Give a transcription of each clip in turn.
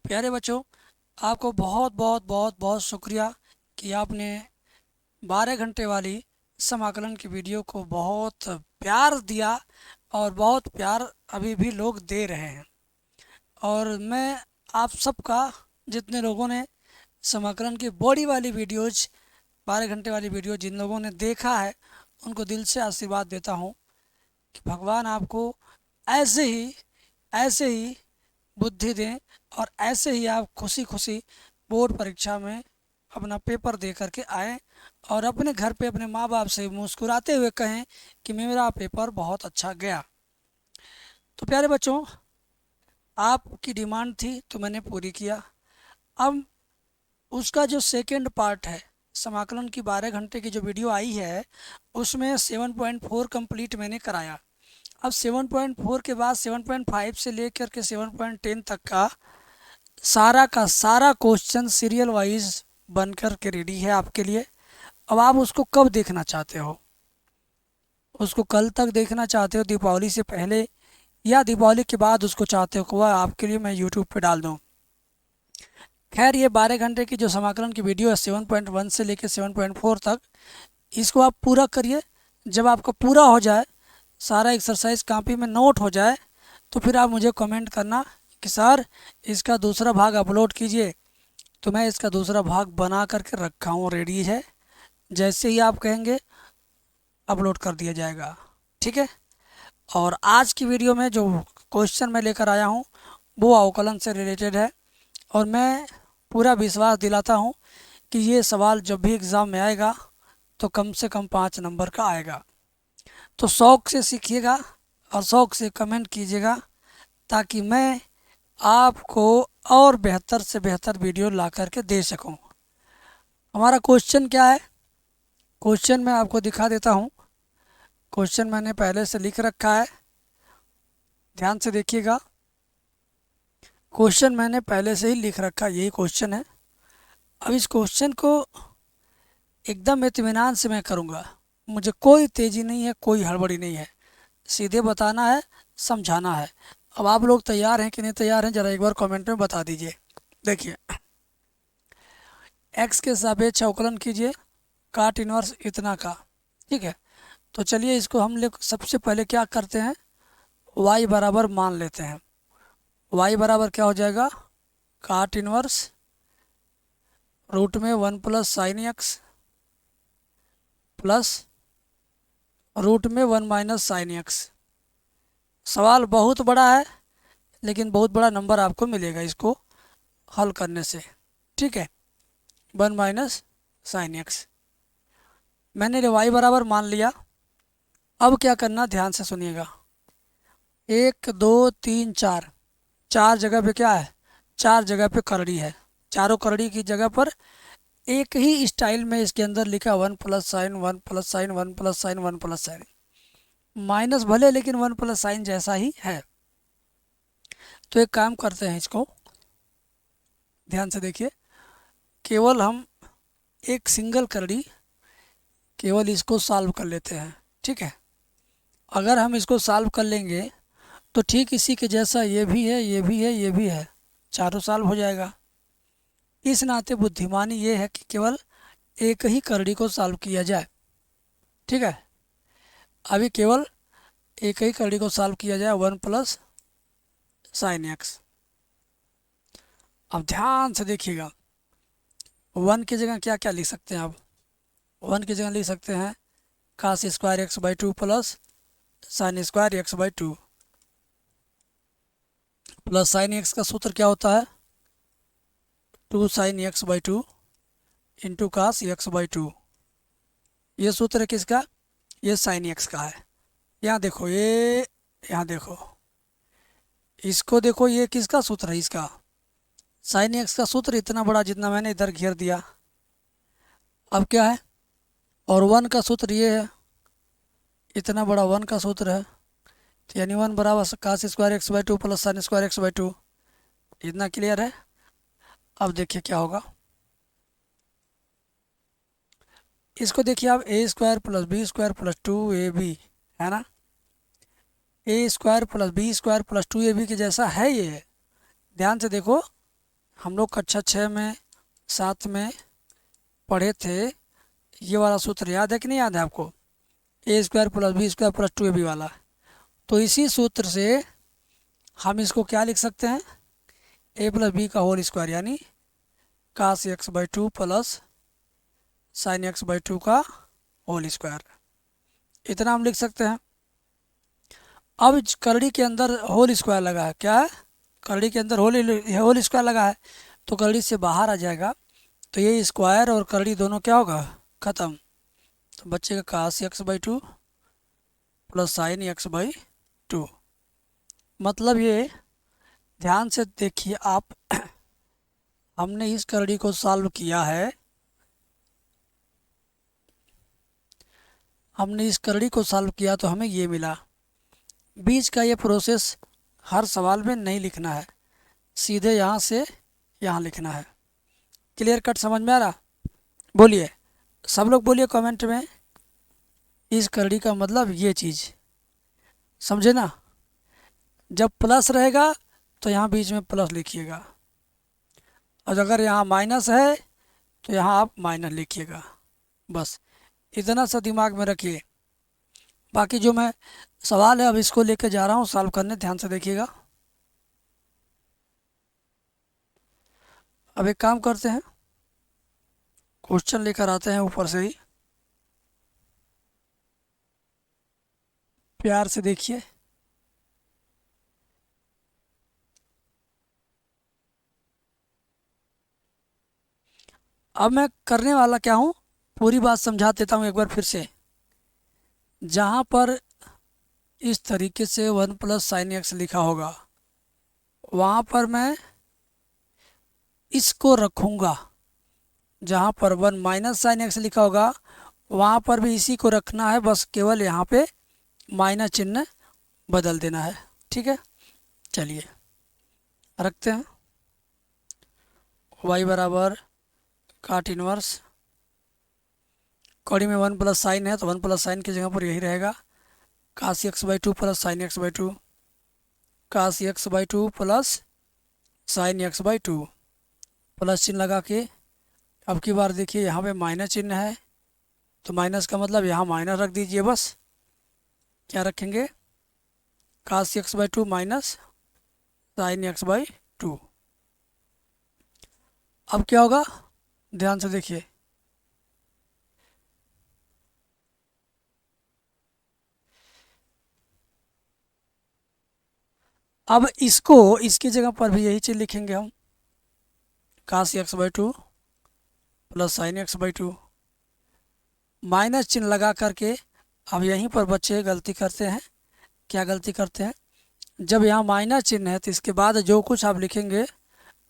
प्यारे बच्चों, आपको बहुत बहुत बहुत बहुत शुक्रिया कि आपने 12 घंटे वाली समाकलन की वीडियो को बहुत प्यार दिया और बहुत प्यार अभी भी लोग दे रहे हैं। और मैं आप सबका, जितने लोगों ने समाकलन की बॉडी वाली वीडियोज, 12 घंटे वाली वीडियो जिन लोगों ने देखा है, उनको दिल से आशीर्वाद देता हूँ कि भगवान आपको ऐसे ही ऐसे ही बुद्धि दें और ऐसे ही आप खुशी खुशी बोर्ड परीक्षा में अपना पेपर दे करके आएँ और अपने घर पे अपने माँ बाप से मुस्कुराते हुए कहें कि मेरा पेपर बहुत अच्छा गया। तो प्यारे बच्चों, आपकी डिमांड थी तो मैंने पूरी किया। अब उसका जो सेकंड पार्ट है, समाकलन की 12 घंटे की जो वीडियो आई है, उसमें 7.4 कंप्लीट मैंने कराया। अब 7.4 के बाद 7.5 से लेकर के 7.10 तक का सारा क्वेश्चन सीरियल वाइज बनकर के रेडी है आपके लिए। अब आप उसको कब देखना चाहते हो? उसको कल तक देखना चाहते हो, दीपावली से पहले, या दीपावली के बाद उसको चाहते हो कि वह आपके लिए मैं यूट्यूब पे डाल दूँ? खैर, ये 12 घंटे की जो समाकलन की वीडियो है 7.1 से लेकर 7.4 तक, इसको आप पूरा करिए। जब आपका पूरा हो जाए, सारा एक्सरसाइज कॉपी में नोट हो जाए, तो फिर आप मुझे कमेंट करना कि सर इसका दूसरा भाग अपलोड कीजिए। तो मैं इसका दूसरा भाग बना करके रखा हूँ, रेडी है। जैसे ही आप कहेंगे अपलोड कर दिया जाएगा, ठीक है। और आज की वीडियो में जो क्वेश्चन मैं लेकर आया हूँ वो अवकलन से रिलेटेड है, और मैं पूरा विश्वास दिलाता हूँ कि ये सवाल जब भी एग्ज़ाम में आएगा तो कम से कम 5 नंबर का आएगा। तो शौक़ से सीखिएगा और शौक़ से कमेंट कीजिएगा, ताकि मैं आपको और बेहतर से बेहतर वीडियो ला करके दे सकूं। हमारा क्वेश्चन क्या है? क्वेश्चन मैं आपको दिखा देता हूं। क्वेश्चन मैंने पहले से लिख रखा है, ध्यान से देखिएगा। क्वेश्चन मैंने पहले से ही लिख रखा है, यही क्वेश्चन है। अब इस क्वेश्चन को एकदम इत्मीनान से मैं करूँगा, मुझे कोई तेज़ी नहीं है, कोई हड़बड़ी नहीं है, सीधे बताना है, समझाना है। अब आप लोग तैयार हैं कि नहीं तैयार हैं, ज़रा एक बार कमेंट में बता दीजिए। देखिए, x के सापेक्ष अवकलन कीजिए काट इनवर्स इतना का, ठीक है। तो चलिए इसको हम लोग सबसे पहले क्या करते हैं, y बराबर मान लेते हैं। y बराबर क्या हो जाएगा, काट इनवर्स रूट में 1 plus sine X plus root में 1 माइनस साइन एक्स। सवाल बहुत बड़ा है, लेकिन बहुत बड़ा नंबर आपको मिलेगा इसको हल करने से, ठीक है। 1 माइनस साइन एक्स मैंने y बराबर मान लिया। अब क्या करना, ध्यान से सुनिएगा। 1 2 3 4, चार जगह पे क्या है, चार जगह पे करड़ी है। चारों करड़ी की जगह पर एक ही स्टाइल में इसके अंदर लिखा 1 plus sign 1 plus sign 1 plus sign 1 plus sign, minus भले लेकिन 1 प्लस साइन जैसा ही है। तो एक काम करते हैं, इसको ध्यान से देखिए। केवल हम एक सिंगल करड़ी, केवल इसको सॉल्व कर लेते हैं, ठीक है। अगर हम इसको सॉल्व कर लेंगे तो ठीक इसी के जैसा ये भी है, ये भी है, ये भी है, चारों सॉल्व हो जाएगा। इस नाते बुद्धिमानी ये है कि केवल एक ही करड़ी को सॉल्व किया जाए, ठीक है। अभी केवल एक ही करड़ी को सॉल्व किया जाए, 1 प्लस साइन एक्स। अब ध्यान से देखिएगा, 1 की जगह क्या क्या लिख सकते हैं आप? 1 की जगह लिख सकते हैं cos square X by 2 plus sine square X by 2, plus sine X का सूत्र क्या होता है, 2 sine x by 2 into cos x by 2। ये सूत्र है किसका? ये साइन एक्स का है। यहाँ देखो, ये यहाँ देखो, इसको देखो, ये किसका सूत्र है? इसका साइन एक्स का सूत्र इतना बड़ा जितना मैंने इधर घेर दिया। अब क्या है, और 1 का सूत्र ये है, इतना बड़ा 1 का सूत्र है, तो यानी 1 बराबर cos square X by 2 plus sine square X by 2। इतना क्लियर है? अब देखिए क्या होगा, इसको देखिए आप, a square plus b square plus 2ab है ना, a square plus b square plus 2ab के जैसा है ये। ध्यान से देखो, हम लोग कक्षा 6 में साथ में पढ़े थे। ये वाला सूत्र याद है कि नहीं याद है आपको? A square plus b square plus 2ab वाला। तो इसी सूत्र से हम इसको क्या लिख सकते हैं? ए प्लस बी का होल स्क्वायर यानी cos x by 2 plus sine x by 2 का होल स्क्वायर। इतना हम लिख सकते हैं। अब करड़ी के अंदर होल स्क्वायर लगा है, क्या है? करड़ी के अंदर होल स्क्वायर लगा है, तो करड़ी से बाहर आ जाएगा, तो ये स्क्वायर और करड़ी दोनों क्या होगा? ख़त्म। तो बच्चे का cos x by 2 plus sine x by 2। मतलब ये ध्यान से देखिए आप, हमने इस करड़ी को सॉल्व किया है, हमने इस करड़ी को सॉल्व किया तो हमें ये मिला। बीच का ये प्रोसेस हर सवाल में नहीं लिखना है, सीधे यहाँ से यहाँ लिखना है। क्लियर कट समझ में आ रहा? बोलिए, सब लोग बोलिए कमेंट में, इस करड़ी का मतलब ये चीज़ समझे ना। जब प्लस रहेगा तो यहाँ बीच में प्लस लिखिएगा, और अगर यहाँ माइनस है तो यहाँ आप माइनस लिखिएगा। बस इतना सा दिमाग में रखिए। बाकी जो मैं सवाल है अब इसको लेके जा रहा हूँ सॉल्व करने, ध्यान से देखिएगा। अब एक काम करते हैं, क्वेश्चन लेकर आते हैं ऊपर से ही, प्यार से देखिए। अब मैं करने वाला क्या हूँ, पूरी बात समझा देता हूँ एक बार फिर से। जहाँ पर इस तरीके से 1 प्लस साइन एक्स लिखा होगा, वहाँ पर मैं इसको रखूँगा। जहाँ पर 1 माइनस साइन एक्स लिखा होगा वहाँ पर भी इसी को रखना है, बस केवल यहाँ पे माइनस चिन्ह बदल देना है। ठीक है, चलिए रखते हैं। y बराबर काट इनवर्स, कड़ी में 1 प्लस साइन है तो 1 प्लस साइन की जगह पर यही रहेगा, काश x by 2 plus sine x by 2, काश x by 2 plus sine x by 2, plus चिन्ह लगा के अब की बार देखिए यहाँ पे माइनस चिन्ह है, तो माइनस का मतलब यहाँ माइनस रख दीजिए। बस क्या रखेंगे? काश x by 2 minus sine x by 2। अब क्या होगा, ध्यान से देखिए। अब इसको इसकी जगह पर भी यही चीज़ लिखेंगे हम, काश x by 2 plus sine x by 2, minus चिन्ह लगा करके। अब यहीं पर बच्चे गलती करते हैं। क्या गलती करते हैं? जब यहाँ माइनस चिन्ह है तो इसके बाद जो कुछ आप लिखेंगे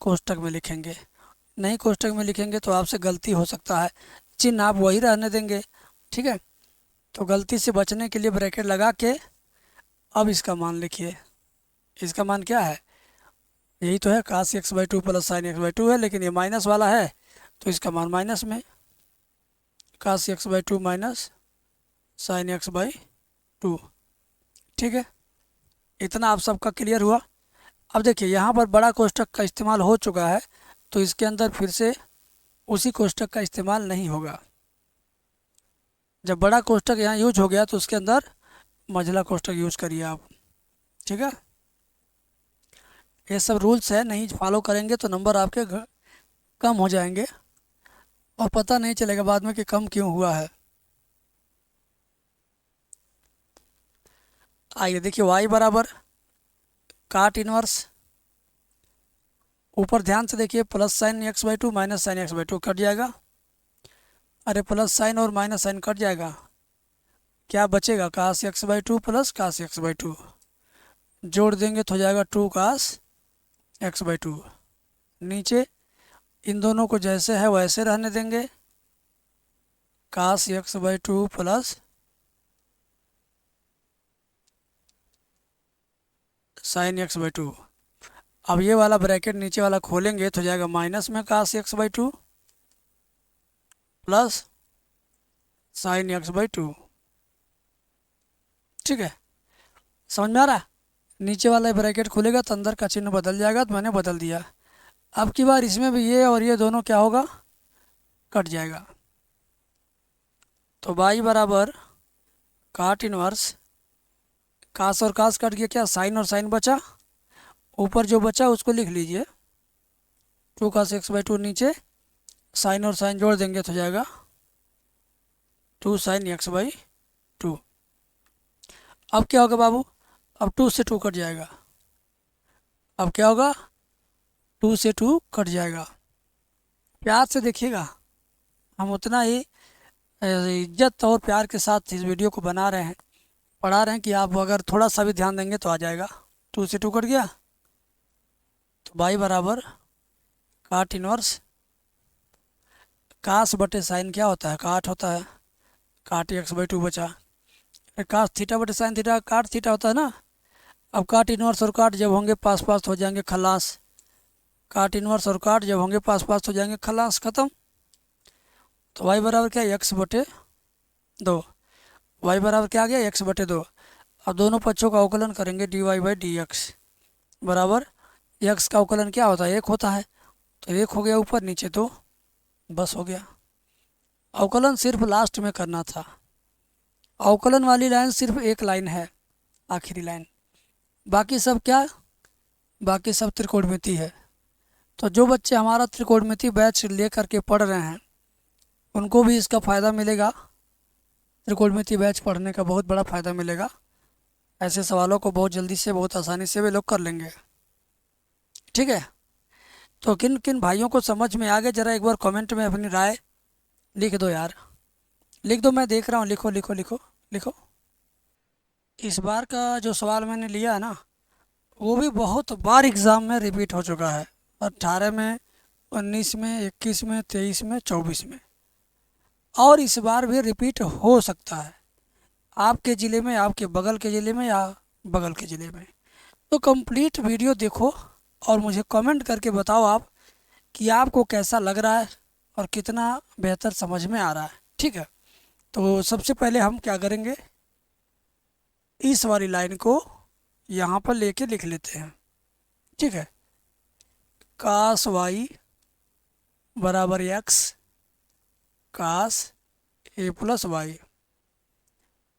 कोष्टक में लिखेंगे, नहीं कोष्टक में लिखेंगे तो आपसे गलती हो सकता है, चिन्ह आप वही रहने देंगे। ठीक है, तो गलती से बचने के लिए ब्रैकेट लगा के अब इसका मान लिखिए। इसका मान क्या है? यही तो है, काश x by 2 plus sine x by 2 है, लेकिन ये माइनस वाला है तो इसका मान माइनस में, काश x by 2 minus sine x by 2। ठीक है, इतना आप सबका क्लियर हुआ। अब देखिए यहाँ पर बड़ा कोष्टक का इस्तेमाल हो चुका है, तो इसके अंदर फिर से उसी कोष्टक का इस्तेमाल नहीं होगा। जब बड़ा कोष्टक यहाँ यूज हो गया तो उसके अंदर मझला कोष्टक यूज करिए आप। ठीक है, ये सब रूल्स है, नहीं फॉलो करेंगे तो नंबर आपके कम हो जाएंगे और पता नहीं चलेगा बाद में कि कम क्यों हुआ है। आइए देखिए, y बराबर काट इनवर्स, ऊपर ध्यान से देखिए, plus sine x by 2 minus sine x by 2 cut जाएगा। अरे प्लस साइन और माइनस साइन कट जाएगा, क्या बचेगा? काश एक्स बाई 2 प्लस काश एक्स बाई 2, जोड़ देंगे तो हो जाएगा 2 काश एक्स बाई 2। नीचे इन दोनों को जैसे है वैसे रहने देंगे, काश x by 2 plus sine x by 2। अब ये वाला ब्रैकेट नीचे वाला खोलेंगे तो हो जाएगा माइनस में काश x by 2 plus sine x by 2। ठीक है, समझ में आ रहा है? नीचे वाला ब्रैकेट खुलेगा तो अंदर का चिन्ह बदल जाएगा, तो मैंने बदल दिया। अब की बार इसमें भी ये और ये दोनों क्या होगा, कट जाएगा। तो y बराबर काट इनवर्स कास और कास कट गया, क्या साइन और साइन बचा, ऊपर जो बचा उसको लिख लीजिए 2 cos x/2, नीचे साइन और साइन जोड़ देंगे तो जाएगा 2 sin x/2। अब क्या होगा बाबू, अब 2 से 2 कट जाएगा, अब क्या होगा 2 से 2 कट जाएगा। प्यार से देखिएगा, हम उतना ही इज्जत और प्यार के साथ इस वीडियो को बना रहे हैं, पढ़ा रहे हैं कि आप अगर थोड़ा सा भी ध्यान देंगे तो आ जाएगा। 2 से 2 कट गया, तो y बराबर काट इनवर्स कास बटे साइन क्या होता है, काट होता है, काट x/2 बचा, कास थीटा बटे साइन थीटा काट थीटा होता है ना। अब काट इनवर्स और काट जब होंगे पास पास हो जाएंगे खलास, काट इनवर्स और काट जब होंगे पास पास हो जाएंगे खलास, खत्म। तो y बराबर क्या, x/2, y बराबर क्या आ गया, x/2। अब दोनों पक्षों का अवकलन करेंगे dy/dx बराबर, x का अवकलन क्या होता है, 1 होता है, तो 1 हो गया ऊपर, नीचे तो बस हो गया। अवकलन सिर्फ लास्ट में करना था, अवकलन वाली लाइन सिर्फ एक लाइन है, आखिरी लाइन, बाकी सब क्या, बाकी सब त्रिकोणमिति है। तो जो बच्चे हमारा त्रिकोणमिति बैच ले करके पढ़ रहे हैं उनको भी इसका फ़ायदा मिलेगा, त्रिकोणमिति बैच पढ़ने का बहुत बड़ा फ़ायदा मिलेगा। ऐसे सवालों को बहुत जल्दी से बहुत आसानी से वे लोग कर लेंगे, ठीक है। तो किन किन भाइयों को समझ में आ गया ज़रा एक बार कमेंट में अपनी राय लिख दो यार, लिख दो, मैं देख रहा हूँ, लिखो लिखो लिखो लिखो। इस बार का जो सवाल मैंने लिया है ना वो भी बहुत बार एग्ज़ाम में रिपीट हो चुका है, 18 में, 19 में, 21 में, 23 में, 24 में, और इस बार भी रिपीट हो सकता है आपके ज़िले में, आपके बगल के ज़िले में या बगल के ज़िले में। तो कंप्लीट वीडियो देखो और मुझे कमेंट करके बताओ आप कि आपको कैसा लग रहा है और कितना बेहतर समझ में आ रहा है, ठीक है। तो सबसे पहले हम क्या करेंगे, इस वाली लाइन को यहाँ पर लेके लिख लेते हैं, ठीक है। कास y बराबर x कास a+y।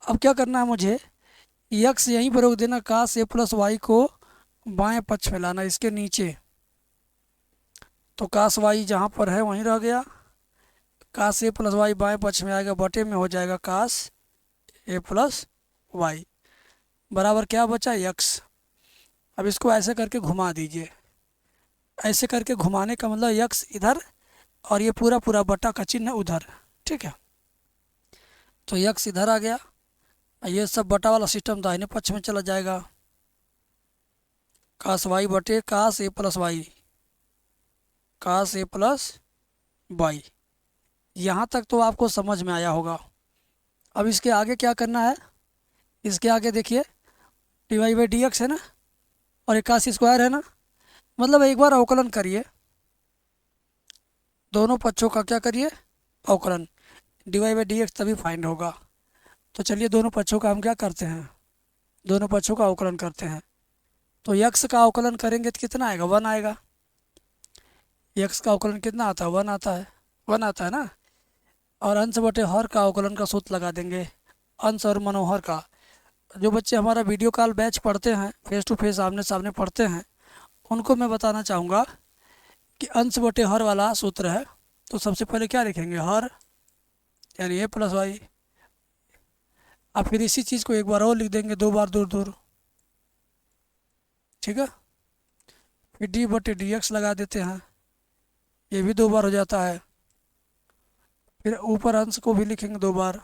अब क्या करना है मुझे, x यहीं पर रोक देना, कास a+y को बाएं पक्ष में लाना, इसके नीचे। तो कास y जहाँ पर है वहीं रह गया, कास a+y बाएं पक्ष में आएगा, बटे में हो जाएगा कास a+y बराबर क्या बचा, x। अब इसको ऐसे करके घुमा दीजिए, ऐसे करके घुमाने का मतलब x इधर और ये पूरा पूरा बटा का चिन्ह उधर, ठीक है। तो x इधर आ गया, ये सब बटा वाला सिस्टम दाहिने पक्ष में चला जाएगा, कास y बटे कास a+y, कास a+y। यहाँ तक तो आपको समझ में आया होगा। अब इसके आगे क्या करना है, इसके आगे देखिए dy/dx है ना, और एक कास स्क्वायर है ना, मतलब एक बार अवकलन करिए, दोनों पक्षों का क्या करिए, अवकलन, dy/dx तभी फाइंड होगा। तो चलिए दोनों पक्षों का हम क्या करते हैं, दोनों पक्षों का अवकलन करते हैं। तो x का अवकलन करेंगे तो कितना आएगा, 1 आएगा। x का अवकलन कितना आता है, 1 आता है, 1 आता है ना। और अंश बटे हर का अवकलन का सूत्र लगा देंगे, अंश और मनोहर का। जो बच्चे हमारा वीडियो कॉल बैच पढ़ते हैं, फेस टू फेस आमने सामने पढ़ते हैं, उनको मैं बताना चाहूँगा कि अंश बटे हर वाला सूत्र है। तो सबसे पहले क्या लिखेंगे, हर यानी a+y। अब फिर इसी चीज़ को एक बार और लिख देंगे, 2 बार दूर दूर, ठीक है। फिर d/dx लगा देते हैं, ये भी 2 बार हो जाता है। फिर ऊपर अंश को भी लिखेंगे 2 बार,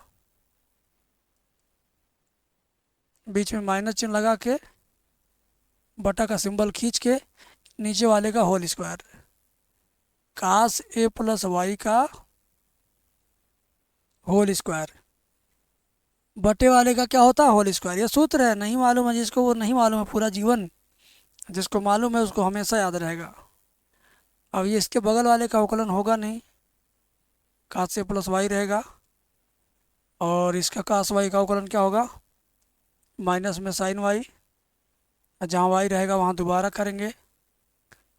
बीच में माइनस चिन्ह लगा के बटा का सिंबल खींच के नीचे वाले का होल स्क्वायर, कास a+y का होल स्क्वायर, बटे वाले का क्या होता है, होल स्क्वायर। ये सूत्र है, नहीं मालूम है जिसको वो नहीं मालूम है पूरा जीवन, जिसको मालूम है उसको हमेशा याद रहेगा। अब ये इसके बगल वाले का अवकलन होगा नहीं, कास a+y रहेगा, और इसका कास y का अवकलन क्या होगा, माइनस में साइन y, जहाँ y रहेगा वहाँ दोबारा करेंगे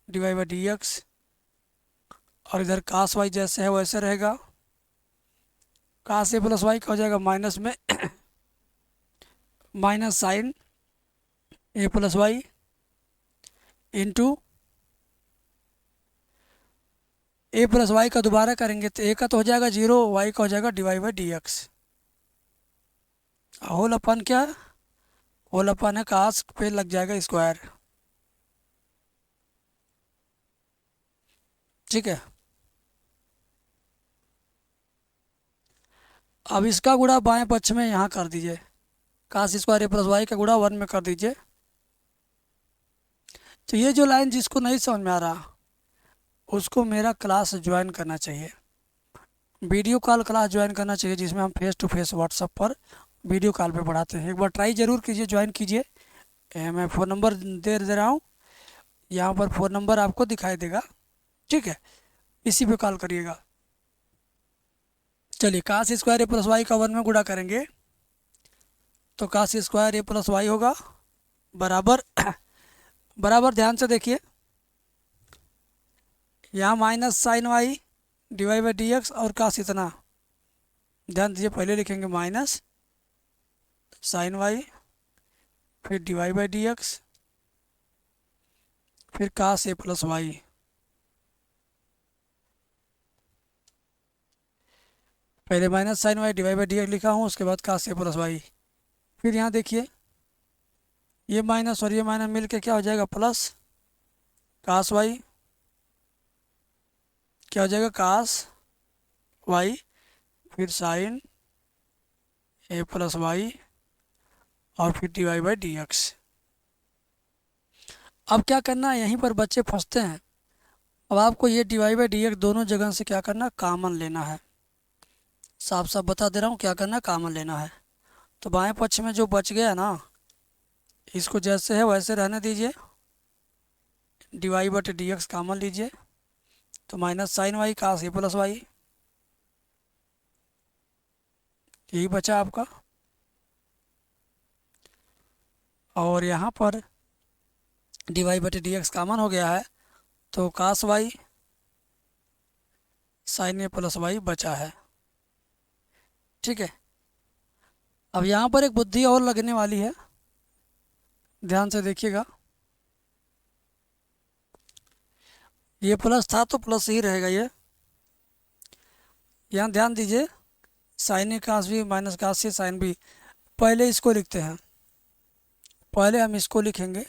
dy/dx और इधर कास वाई जैसे है वैसे रहेगा। कास ए प्लस वाई का हो जाएगा माइनस में माइनस साइन ए प्लस वाई इंटू ए प्लस वाई का दोबारा करेंगे तो ए का तो हो जाएगा जीरो, वाई का हो जाएगा D Y by D X. Whole upon क्या है? होल अपन है कास पे लग जाएगा स्क्वायर। ठीक है। अब इसका गुणा बाएं पक्ष में यहाँ कर दीजिए, कास स्क्वायर ए प्लस वाई का गुणा 1 में कर दीजिए। तो ये जो लाइन जिसको नहीं समझ में आ रहा उसको मेरा क्लास ज्वाइन करना चाहिए, वीडियो कॉल क्लास ज्वाइन करना चाहिए, जिसमें हम फेस टू फेस व्हाट्सएप पर वीडियो कॉल पे पढ़ाते हैं। एक बार ट्राई ज़रूर कीजिए, ज्वाइन कीजिए। मैं फ़ोन नंबर दे रहा हूँ, यहाँ पर फ़ोन नंबर आपको दिखाई देगा। ठीक है, इसी पे कॉल करिएगा। चलिए, कास स्क्वायर ए प्लस वाई का 1 में गुणा करेंगे तो कास स्क्वायर ए प्लस वाई होगा बराबर बराबर ध्यान से देखिए, यहाँ minus sine Y D Y by D X और कास इतना, ध्यान दीजिए, पहले लिखेंगे माइनस साइन वाई फिर D Y by D X फिर कास ए प्लस वाई। पहले minus sine Y D Y by D X लिखा हूँ, उसके बाद कास ए प्लस वाई। फिर यहाँ देखिए, ये माइनस और ये माइनस मिल के क्या हो जाएगा प्लस कास वाई, क्या हो जाएगा कास वाई फिर साइन ए प्लस वाई और फिर D Y by D X. अब क्या करना है, यहीं पर बच्चे फंसते हैं। अब आपको ये D Y by D X दोनों जगह से क्या करना है, कॉमन लेना है। साफ साफ बता दे रहा हूँ क्या करना है, कॉमन लेना है। तो बाएं पक्ष में जो बच गया ना, इसको जैसे है वैसे रहने दीजिए, डी वाई बटे डी एक्स कॉमन लीजिए, तो माइनस साइन वाई कास ए प्लस वाई, यही बचा आपका। और यहाँ पर डी वाई बटे डी एक्स कॉमन हो गया है, तो कास वाई साइन ए प्लस वाई बचा है। ठीक है। अब यहाँ पर एक बुद्धि और लगने वाली है, ध्यान से देखिएगा। ये प्लस था तो प्लस ही रहेगा ये। यहाँ ध्यान दीजिए, साइन ए कास बी माइनस कास सी साइन बी, पहले इसको लिखते हैं, पहले हम इसको लिखेंगे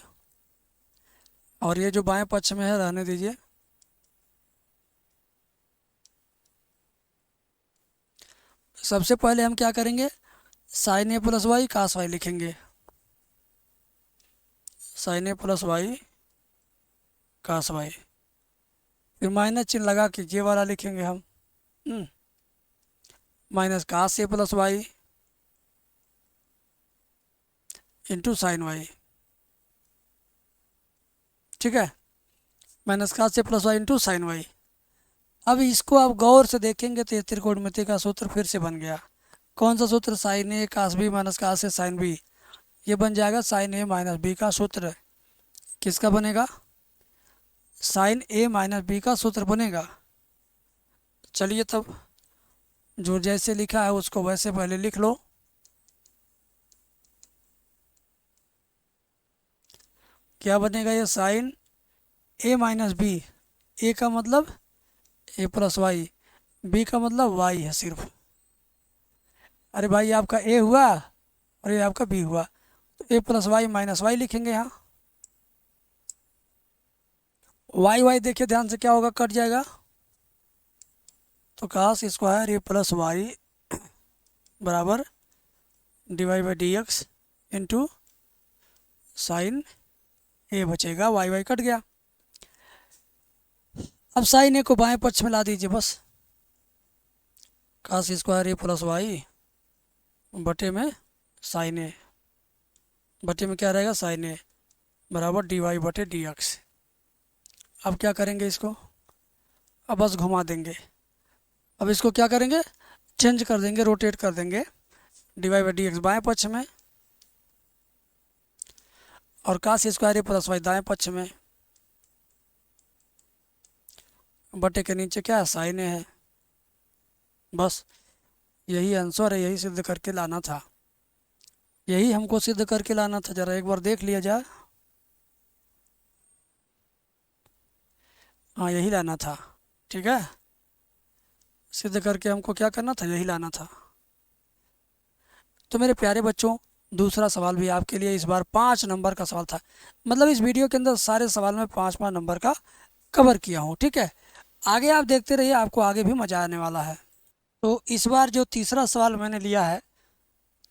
और ये जो बाएं पक्ष में है रहने दीजिए। सबसे पहले हम क्या करेंगे, साइन ए प्लस वाई कास वाई लिखेंगे, साइन ए प्लस वाई कास वाई, फिर माइनस चिन्ह लगा के ये वाला लिखेंगे हम, माइनस कास ए plus y into sine y. ठीक है, माइनस कास ए plus y into sine y. अब इसको आप गौर से देखेंगे तो ये त्रिकोणमिति का सूत्र फिर से बन गया। कौन सा सूत्र, साइन ए कास बी माइनस कास ए साइन बी, ये बन जाएगा साइन ए माइनस बी का सूत्र। किसका बनेगा, साइन ए माइनस बी का सूत्र बनेगा। चलिए तब जो जैसे लिखा है उसको वैसे पहले लिख लो। क्या बनेगा, ये साइन ए माइनस बी, ए का मतलब ए प्लस वाई, बी का मतलब वाई है सिर्फ। अरे भाई, आपका ए हुआ और ये आपका बी हुआ, तो ए प्लस वाई माइनस वाई लिखेंगे यहाँ। वाई वाई देखिए ध्यान से, क्या होगा, कट जाएगा, तो कास स्क्वायर ए प्लस वाई बराबर d Y by D x into sine a बचेगा, वाई वाई कट गया। अब साइन ए को बाएं पक्ष में ला दीजिए बस, कास स्क्वायर ए प्लस वाई बटे में साइन ए, बटे में क्या रहेगा साइन ए बराबर डी वाई बटे डी एक्स। अब क्या करेंगे इसको, अब बस घुमा देंगे। अब इसको क्या करेंगे, चेंज कर देंगे, रोटेट कर देंगे, D Y by D X बाएँ पक्ष में और कास स्क्वायर ए प्लस वाई दाएँ पक्ष में। बटे के नीचे क्या है, साइन ए है। बस यही आंसर है, यही सिद्ध करके लाना था, यही हमको सिद्ध करके लाना था। ज़रा एक बार देख लिया जाए। हाँ यही लाना था, ठीक है। सिद्ध करके हमको क्या करना था, यही लाना था। तो मेरे प्यारे बच्चों, दूसरा सवाल भी आपके लिए इस बार 5 नंबर का सवाल था। मतलब इस वीडियो के अंदर सारे सवाल में 5-5 नंबर का कवर किया हूँ, ठीक है। आगे आप देखते रहिए, आपको आगे भी मज़ा आने वाला है। तो इस बार जो तीसरा सवाल मैंने लिया है,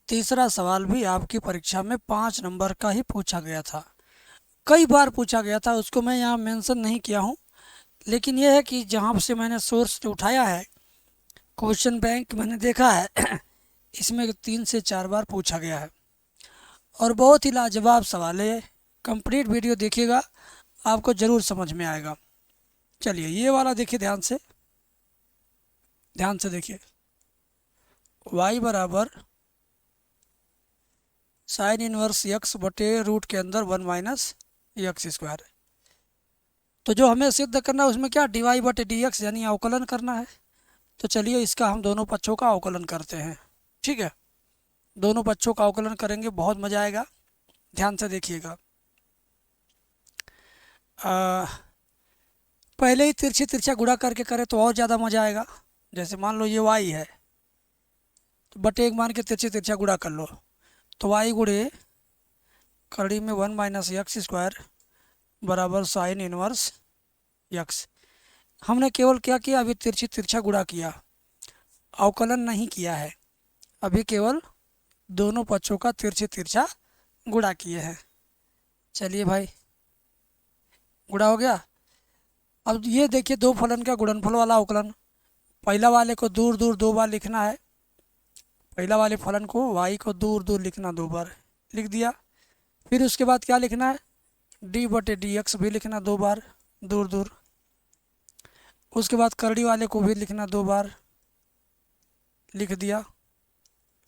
तीसरा सवाल भी आपकी परीक्षा में 5 नंबर का ही पूछा गया था। कई बार पूछा गया था, उसको मैं यहाँ मेंशन नहीं किया हूँ, लेकिन यह है कि जहाँ से मैंने सोर्स उठाया है, क्वेश्चन बैंक मैंने देखा है इसमें 3 से 4 बार पूछा गया है और बहुत ही लाजवाब सवाल है। कंप्लीट वीडियो देखिएगा, आपको ज़रूर समझ में आएगा। चलिए ये वाला देखिए, ध्यान से देखिए। y बराबर साइन इनवर्स यक्स बटे रूट के अंदर 1 माइनस यक्स स्क्वायर। तो जो हमें सिद्ध करना है उसमें क्या, डी वाई बटे डी एक्स यानी अवकलन करना है। तो चलिए इसका हम दोनों पक्षों का अवकलन करते हैं, ठीक है। दोनों पक्षों का अवकलन करेंगे, बहुत मज़ा आएगा। ध्यान से देखिएगा। पहले ही तिरछी तिरछा गुणा करके करें तो और ज़्यादा मज़ा आएगा। जैसे मान लो ये वाई है, तो बटे एक मान के तिरछी तिरछा गुणा कर लो, तो वाई गुणे कड़ी में 1 माइनस यक्स स्क्वायर बराबर साइन इनवर्स यक्स। हमने केवल क्या किया, अभी तिरछी तिरछा गुणा किया, अवकलन नहीं किया है। अभी केवल दोनों पक्षों का तिरछी तिरछा गुणा किए हैं। चलिए भाई, गुणा हो गया। अब ये देखिए, दो फलन का गुणनफल वाला अवकलन। पहला वाले को दूर दूर 2 बार लिखना है, पहला वाले फलन को y को दूर दूर लिखना 2 बार, लिख दिया। फिर उसके बाद क्या लिखना है, d बटे डी एक्स भी लिखना 2 बार दूर दूर। उसके बाद करड़ी वाले को भी लिखना 2 बार, लिख दिया,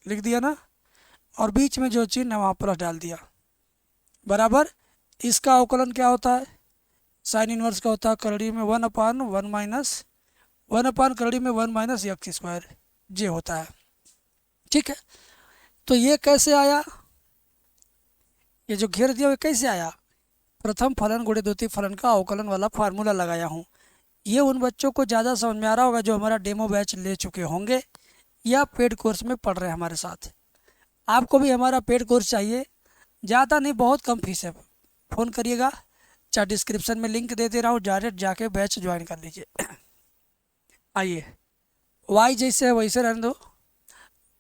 लिख दिया ना। और बीच में जो चिन्ह है वहाँ प्लस डाल दिया, बराबर। इसका अवकलन क्या होता है, साइन इनवर्स का होता है करड़ी में 1/1 माइनस 1/, करड़ी में 1 माइनस यक्स स्क्वायर, ये होता है, ठीक है। तो ये कैसे आया, ये जो घेर दिया वो कैसे आया, प्रथम फलन गुणे द्वितीय फलन का अवकलन वाला फार्मूला लगाया हूँ। ये उन बच्चों को ज़्यादा समझ में आ रहा होगा जो हमारा डेमो बैच ले चुके होंगे या पेड कोर्स में पढ़ रहे हैं हमारे साथ। आपको भी हमारा पेड कोर्स चाहिए, ज़्यादा नहीं, बहुत कम फीस है। फ़ोन करिएगा, चाहे डिस्क्रिप्शन में लिंक दे दे रहा हूँ, डायरेक्ट जाके बैच ज्वाइन कर लीजिए। आइए, वाई जैसे है वैसे रहने दो।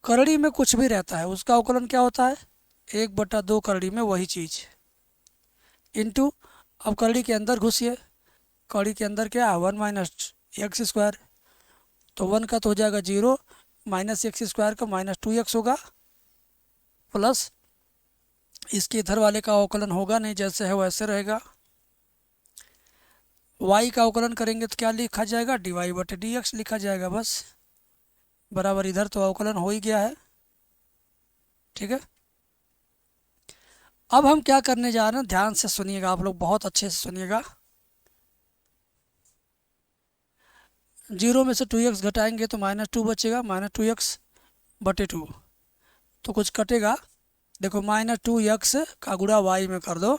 करड़ी में कुछ भी रहता है उसका अवकलन क्या होता है, 1/2 करड़ी में वही चीज़ इंटू। अब करड़ी के अंदर घुसिए, कड़ी के अंदर क्या है, 1 माइनस एक्स स्क्वायर, तो 1 का तो हो जाएगा 0, माइनस एक्स स्क्वायर का -2x होगा, प्लस इसके इधर वाले का अवकलन होगा नहीं, जैसे है वैसे रहेगा। y का अवकलन करेंगे तो क्या लिखा जाएगा, डी वाई बटे डी एक्स लिखा जाएगा, बस बराबर। इधर तो अवकलन हो ही गया है, ठीक है। अब हम क्या करने जा रहे हैं, ध्यान से सुनिएगा, आप लोग बहुत अच्छे से सुनिएगा। 0 में से 2x घटाएंगे तो -2 बचेगा, -2x बटे 2, तो कुछ कटेगा। देखो -2x का गुणा y में कर दो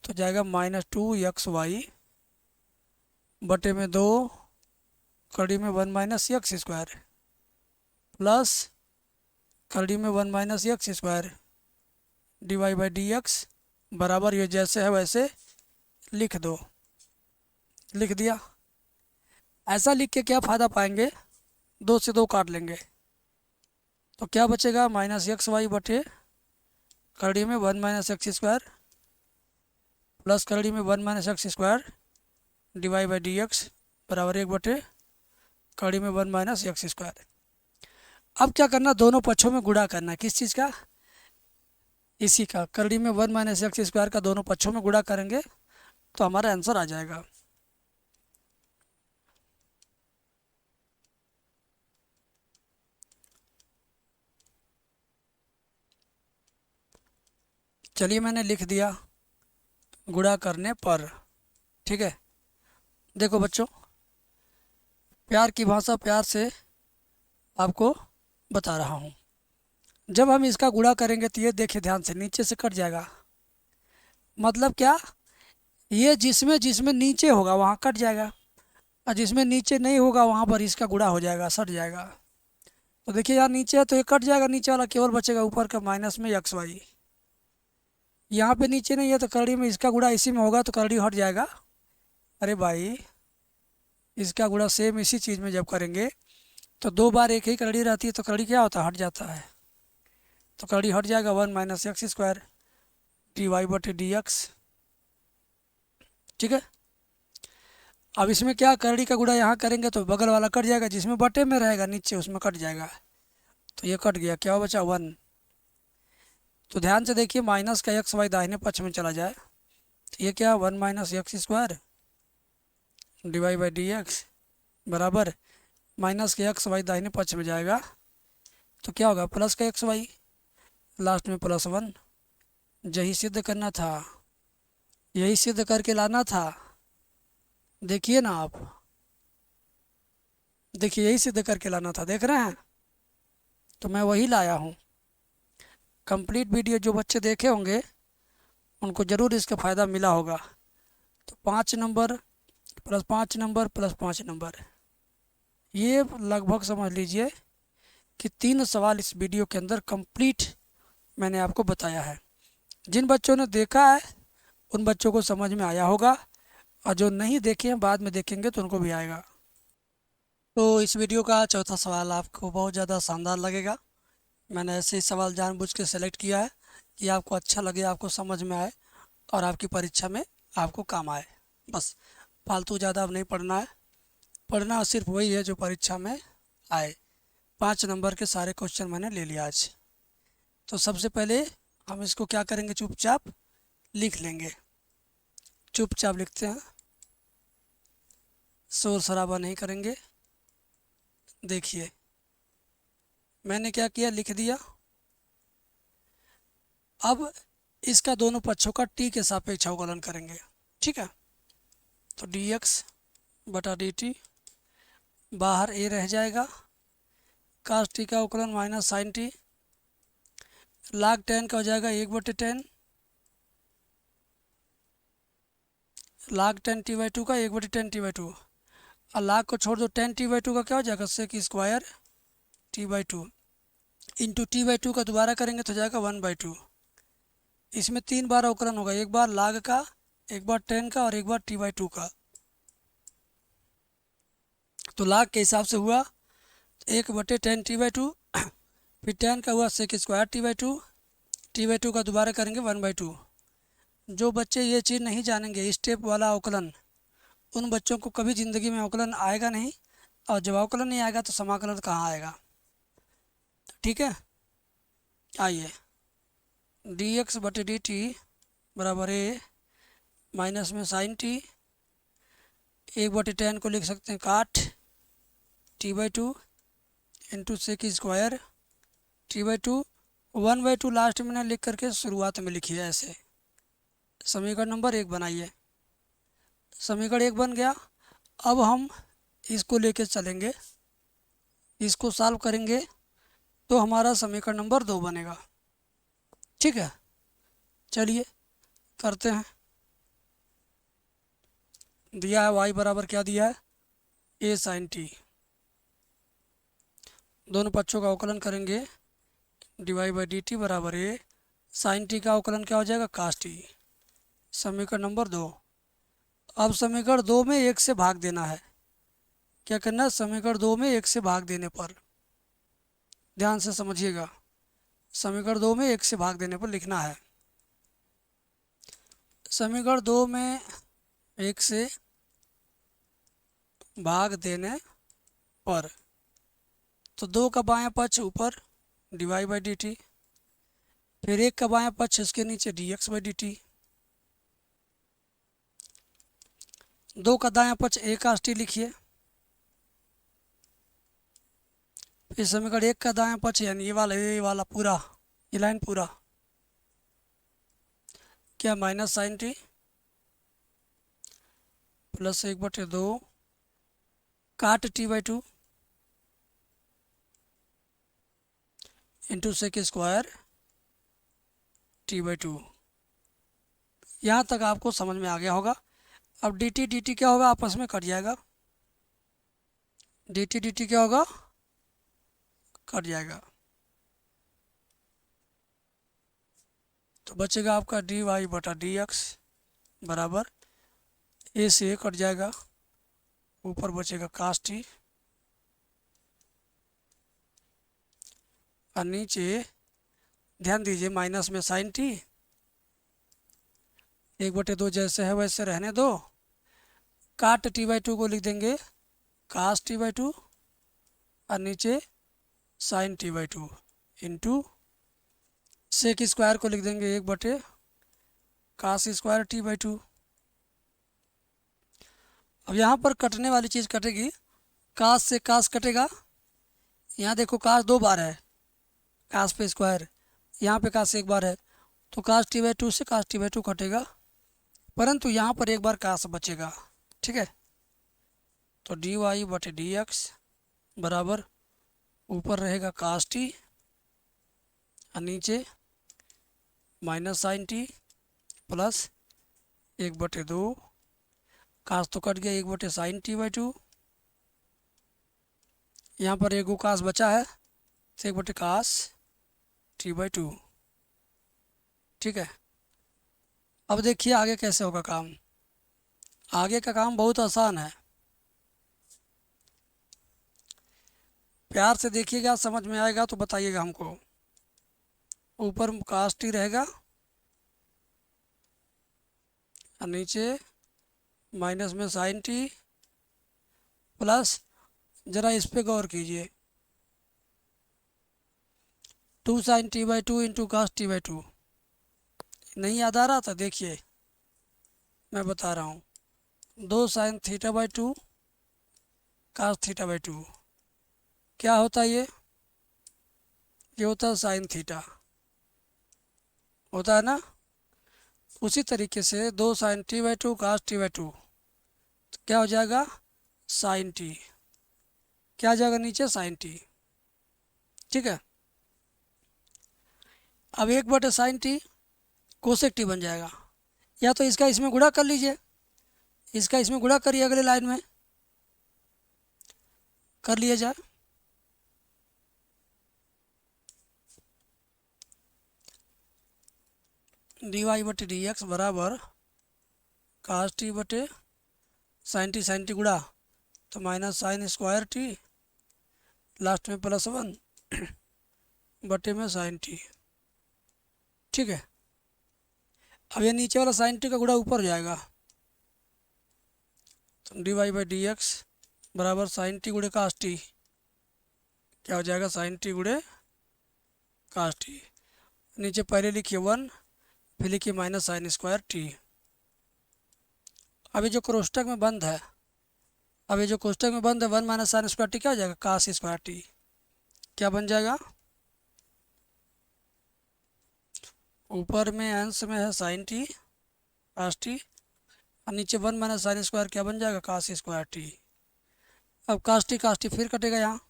तो जाएगा -2xy बटे में 2 कड़ी में 1 माइनस यक्स स्क्वायर, प्लस कड़ी में 1 minus X square D Y by D X बराबर, ये जैसे है वैसे लिख दो, लिख दिया। ऐसा लिख के क्या फ़ायदा पाएंगे, 2 से 2 काट लेंगे तो क्या बचेगा, -xy बटे करड़ी में 1 माइनस एक्स स्क्वायर प्लस करड़ी में 1 minus X square D Y by D X बराबर 1 बटे करड़ी में 1 माइनस एक्स स्क्वायर। अब क्या करना, दोनों पक्षों में गुणा करना, किस चीज़ का, इसी का, करड़ी में 1 माइनस एक्स स्क्वायर का दोनों पक्षों में गुणा करेंगे तो हमारा आंसर आ जाएगा। चलिए मैंने लिख दिया गुणा करने पर, ठीक है। देखो बच्चों, प्यार की भाषा प्यार से आपको बता रहा हूँ। जब हम इसका गुणा करेंगे तो ये देखिए ध्यान से नीचे से कट जाएगा। मतलब क्या, ये जिसमें जिसमें नीचे होगा वहाँ कट जाएगा, और जिसमें नीचे नहीं होगा वहाँ पर इसका गुणा हो जाएगा, सट जाएगा। तो देखिए यार नीचे है तो ये कट जाएगा, नीचे वाला केवल बचेगा ऊपर का माइनस में एक्स वाई। यहाँ पे नीचे नहीं है तो करड़ी में इसका गुणा इसी में होगा तो करड़ी हट जाएगा। अरे भाई, इसका गुणा सेम इसी चीज़ में जब करेंगे तो दो बार एक ही करड़ी रहती है तो करड़ी क्या होता है, हट जाता है। तो करड़ी हट जाएगा, 1 - x² dy/dx। ठीक है। अब इसमें क्या, करड़ी का गुणा यहाँ करेंगे तो बगल वाला कट जाएगा, जिसमें बटे में रहेगा नीचे उसमें कट जाएगा। तो ये कट गया, क्या बचा 1। तो ध्यान से देखिए माइनस का एक्स वाई दाहिने पक्ष में चला जाए तो ये क्या, 1 - x² dy/dx बराबर माइनस के एक्स वाई दाहिने पक्ष में जाएगा तो क्या होगा, प्लस का एक्स वाई, लास्ट में +1। यही सिद्ध करना था, यही सिद्ध करके लाना था। देखिए ना आप, देखिए यही सिद्ध करके लाना था, देख रहे हैं। तो मैं वही लाया हूँ। कंप्लीट वीडियो जो बच्चे देखे होंगे उनको ज़रूर इसका फ़ायदा मिला होगा। तो 5 नंबर +5 नंबर +5 नंबर, ये लगभग समझ लीजिए कि 3 सवाल इस वीडियो के अंदर कंप्लीट मैंने आपको बताया है। जिन बच्चों ने देखा है उन बच्चों को समझ में आया होगा, और जो नहीं देखे हैं बाद में देखेंगे तो उनको भी आएगा। तो इस वीडियो का चौथा सवाल आपको बहुत ज़्यादा शानदार लगेगा। मैंने ऐसे ही सवाल जानबूझ के सेलेक्ट किया है कि आपको अच्छा लगे, आपको समझ में आए और आपकी परीक्षा में आपको काम आए। बस फालतू ज़्यादा अब नहीं पढ़ना है, पढ़ना सिर्फ वही है जो परीक्षा में आए। 5 नंबर के सारे क्वेश्चन मैंने ले लिया आज। तो सबसे पहले हम इसको क्या करेंगे, चुपचाप लिख लेंगे। चुपचाप लिखते हैं, शोर शराबा नहीं करेंगे। देखिए मैंने क्या किया, लिख दिया। अब इसका दोनों पक्षों का टी के सापेक्ष अवकलन करेंगे। ठीक है। तो dx/dt, बाहर a रह जाएगा, cos t का अवकलन -sin t, log tan का हो जाएगा 1/10, log tan t/2 का 1/10 t/2, और log को छोड़ दो, tan t/2 का क्या हो जाएगा, sec² t/2 इंटू t/2 का दोबारा करेंगे तो जाएगा 1/2। इसमें 3 बार अवकलन होगा, एक बार log का, एक बार tan का और एक बार t/2 का। तो log के हिसाब से हुआ 1/10 t/2, फिर tan का हुआ sec² t/2 का दोबारा करेंगे 1/2। जो बच्चे ये चीज़ नहीं जानेंगे स्टेप वाला अवकलन, उन बच्चों को कभी ज़िंदगी में अवकलन आएगा नहीं, और जब अवकलन नहीं आएगा तो समाकलन कहाँ आएगा। ठीक है। आइए, dx/dt बराबर a माइनस में sin t, 1/10 को लिख सकते हैं काट t/2 into sec² t/2, 1/2 last में लिख करके शुरुआत में लिखिए ऐसे। समीकरण नंबर 1 बनाइए। समीकरण 1 बन गया। अब हम इसको लेके चलेंगे, इसको सॉल्व करेंगे तो हमारा समीकरण नंबर 2 बनेगा। ठीक है, चलिए करते हैं। दिया है y बराबर क्या दिया है, a sin t। दोनों पक्षों का अवकलन करेंगे, dy/dt बराबर a sin t का अवकलन क्या हो जाएगा, cos t। समीकरण नंबर 2। अब समीकरण 2 में 1 से भाग देना है। क्या करना है, समीकरण 2 में 1 से भाग देने पर, ध्यान से समझिएगा, समीकरण 2 में 1 से भाग देने पर लिखना है। समीकरण 2 में 1 से भाग देने पर, तो 2 का बायां पक्ष ऊपर dy/dt, फिर 1 का बायां पक्ष इसके नीचे dx/dt, 2 का दायां पक्ष a cos t लिखिए, फिर समीकरण 1 का दायां पक्ष यानी ये वाला पूरा, ये लाइन पूरा क्या, -sin t plus 1/2 cot T by two into sec square T by two. यहाँ तक आपको समझ में आ गया होगा। अब डी टी क्या होगा, आपस में कट जाएगा। डी टी क्या होगा, कट जाएगा। तो बचेगा आपका डी वाई बटा डी एक्स बराबर, ए से ए कट जाएगा, ऊपर बचेगा कास टी और नीचे ध्यान दीजिए माइनस में साइन टी, 1/2 जैसे है वैसे रहने दो। काट टी बाई टू को लिख देंगे कास टी बाई टू और नीचे sine T by two into sec square को लिख देंगे 1/कास स्क्वायर टी बाई टू। अब यहाँ पर कटने वाली चीज़ कटेगी, कास से कास कटेगा। यहाँ देखो कास 2 बार है, कास पे स्क्वायर, यहाँ पे कास 1 बार है, तो कास टी बाई टू से कास टी बाई टू कटेगा, परंतु यहाँ पर 1 बार कास बचेगा। ठीक है, तो डी वाई बटे डी एक्स बराबर ऊपर रहेगा कास टी और नीचे माइनस साइन टी प्लस 1/2 कास तो कट गया, 1/साइन टी बाई टू। यहाँ पर एक कास बचा है तो 1/कास टी बाई टू। ठीक है, अब देखिए आगे कैसे होगा काम। आगे का काम बहुत आसान है, प्यार से देखिएगा, समझ में आएगा तो बताइएगा हमको। ऊपर कास टी रहेगा और नीचे माइनस में साइन टी प्लस, ज़रा इस पे गौर कीजिए, 2 sine T by two into cos T by two. नहीं याद आ रहा था, देखिए मैं बता रहा हूँ, 2 sine theta by two cos theta by two क्या होता है, ये होता है साइन थीटा, होता है ना। उसी तरीके से 2 sine T by two cos T by two तो क्या हो जाएगा, साइन टी, क्या आ जाएगा नीचे साइन टी। ठीक है, अब 1/साइन टी कोसेक टी बन जाएगा, या तो इसका इसमें गुणा कर लीजिए, इसका इसमें गुणा करिए, अगले लाइन में कर लिया जाए। डी वाई बटे डी एक्स बराबर कास टी बटे साइन टी गुणा तो minus sine square T, last में +1 बटे में साइन टी। ठीक है, अब ये नीचे वाला साइन टी का गुणा ऊपर जाएगा, तो D Y by D X बराबर साइन टी गुणे कास टी, क्या हो जाएगा साइन टी गुणे कास टी। नीचे पहले लिखिए 1, फिर लिखिए माइनस साइन स्क्वायर टी। अभी जो कोष्टक में बंद है, अभी जो कोष्टक में बंद है 1 माइनस साइन स्क्वायर टी क्या हो जाएगा, कास स्क्वायर टी, क्या बन जाएगा, ऊपर में अंश में है साइन टी कास टी और नीचे 1 माइनस साइन स्क्वायर क्या बन जाएगा, कास स्क्वायर टी। अब कास टी फिर कटेगा, यहाँ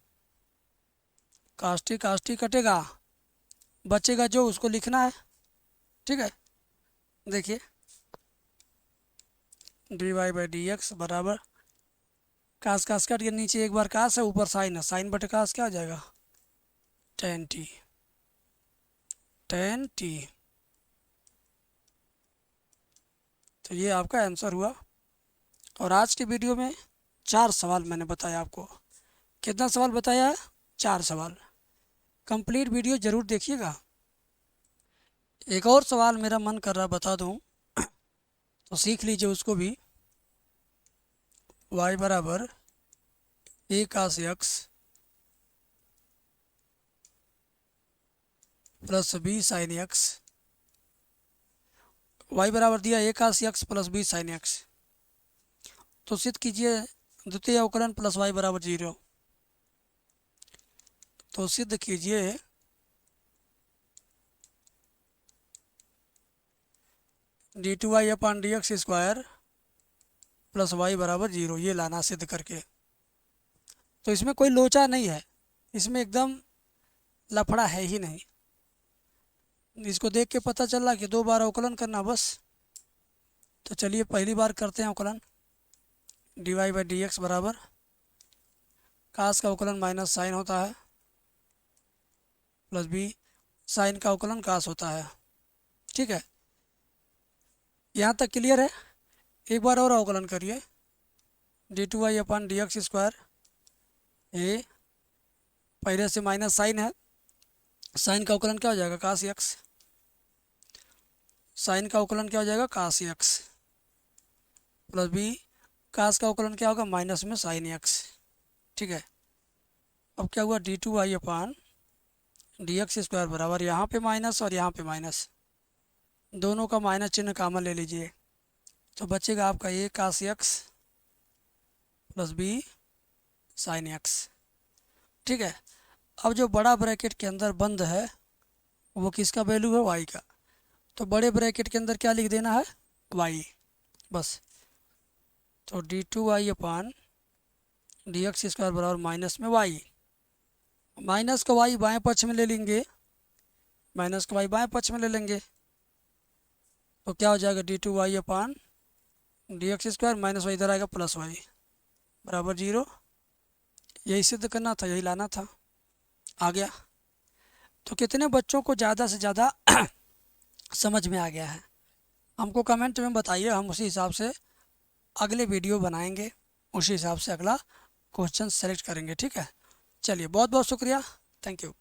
कास टी कटेगा, बचेगा जो उसको लिखना है। ठीक है, देखिए D Y by D X बराबर कास कट के नीचे 1 बार कास है, ऊपर साइन है, साइन बटे कास क्या हो जाएगा, tan टी। तो ये आपका आंसर हुआ। और आज की वीडियो में 4 सवाल मैंने बताया आपको। कितना सवाल बताया है, 4 सवाल। कंप्लीट वीडियो ज़रूर देखिएगा। एक और सवाल मेरा मन कर रहा बता दूं तो सीख लीजिए उसको भी। y बराबर a cos x plus b sine x, y बराबर दिया a cos x plus b sine x, तो सिद्ध कीजिए द्वितीय अवकलन प्लस y बराबर 0। तो सिद्ध कीजिए d2y upon D x square plus y बराबर 0, ये लाना सिद्ध करके। तो इसमें कोई लोचा नहीं है, इसमें एकदम लफड़ा है ही नहीं। इसको देख के पता चल रहा कि 2 बार अवकलन करना बस। तो चलिए पहली बार करते हैं अवकलन। dy बाई डी एक्स बराबर कास का अवकलन माइनस साइन होता है प्लस बी साइन का अवकलन कास होता है। ठीक है, यहाँ तक क्लियर है। एक बार और अवकलन करिए। D two y upon d x square a, पहले से माइनस साइन है, साइन का अवकलन क्या हो जाएगा कास एक्स, साइन का अवकलन क्या हो जाएगा कास एक्स प्लस बी कास का अवकलन क्या होगा माइनस में साइन एक्स। ठीक है, अब क्या हुआ D two Y upon D x square बराबर यहाँ पे माइनस और यहाँ पे माइनस, दोनों का माइनस चिन्ह कॉमन ले लीजिए तो बचेगा आपका a cos x plus b sine x. ठीक है, अब जो बड़ा ब्रैकेट के अंदर बंद है वो किसका वैल्यू है वाई का, तो बड़े ब्रैकेट के अंदर क्या लिख देना है वाई बस। तो D two Y upon D x square बराबर माइनस में वाई, माइनस का वाई बाएं पक्ष में ले लेंगे, माइनस का वाई बाएं पक्ष में ले लेंगे तो क्या हो जाएगा D two Y upon D x square minus Y इधर आएगा प्लस वाई बराबर 0। यही सिद्ध करना था, यही लाना था, आ गया। तो कितने बच्चों को ज़्यादा से ज़्यादा समझ में आ गया है हमको कमेंट में बताइए, हम उसी हिसाब से अगले वीडियो बनाएंगे, उसी हिसाब से अगला क्वेश्चन सेलेक्ट करेंगे। ठीक है, चलिए बहुत बहुत शुक्रिया, थैंक यू।